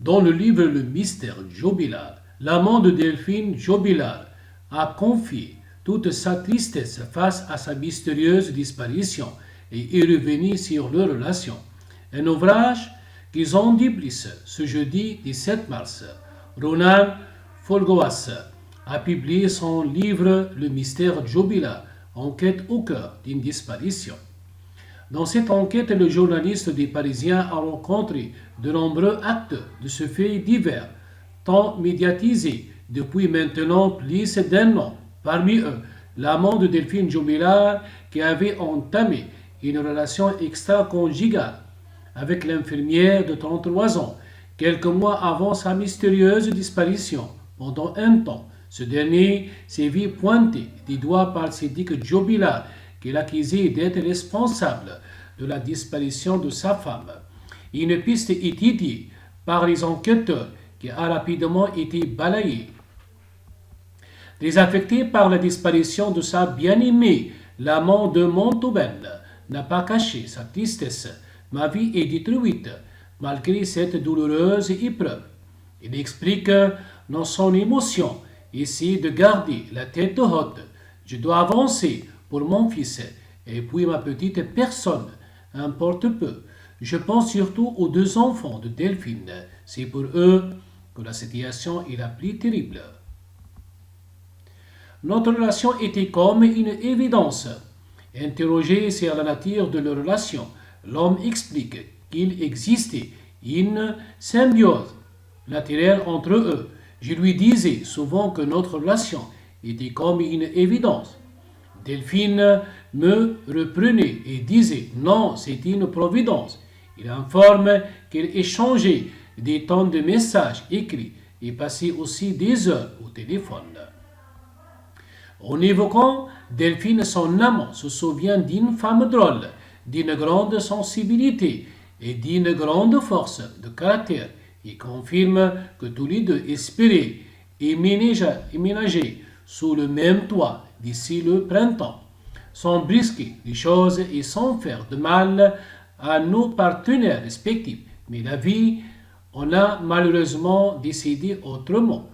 Dans le livre Le mystère Jobilal, l'amant de Delphine Jobilal a confié toute sa tristesse face à sa mystérieuse disparition et est revenu sur leur relation. Un ouvrage qu'ils ont publié ce jeudi 17 mars. Ronan Folgoas a publié son livre Le mystère Jobilal, enquête au cœur d'une disparition. Dans cette enquête, le journaliste des Parisiens a rencontré de nombreux acteurs de ce fait divers, tant médiatisés depuis maintenant plus d'un an. Parmi eux, l'amant de Delphine Jobilal qui avait entamé une relation extra-conjugale avec l'infirmière de 33 ans, quelques mois avant sa mystérieuse disparition. Pendant un temps, ce dernier s'est vu pointé du doigt par Siddiq Jobilal, qu'il accusait d'être responsable de la disparition de sa femme. Une piste étudiée par les enquêteurs qui a rapidement été balayée. Désaffecté par la disparition de sa bien-aimée, l'amant de Montauban n'a pas caché sa tristesse. Ma vie est détruite malgré cette douloureuse épreuve. Il explique dans son émotion, essayer de garder la tête haute. Je dois avancer pour mon fils et puis ma petite personne, importe peu. Je pense surtout aux deux enfants de Delphine. C'est pour eux que la situation est la plus terrible. Notre relation était comme une évidence. Interrogé sur la nature de leur relation, l'homme explique qu'il existait une symbiose naturelle entre eux. Je lui disais souvent que notre relation était comme une évidence. Delphine me reprenait et disait non, c'est une providence. Il informe qu'elle échangeait des tonnes de messages écrits et passait aussi des heures au téléphone. En évoquant Delphine, son amant se souvient d'une femme drôle, d'une grande sensibilité et d'une grande force de caractère. Il confirme que tous les deux espéraient emménager sous le même toit d'ici le printemps, sans brusquer les choses et sans faire de mal à nos partenaires respectifs. Mais la vie en a malheureusement décidé autrement.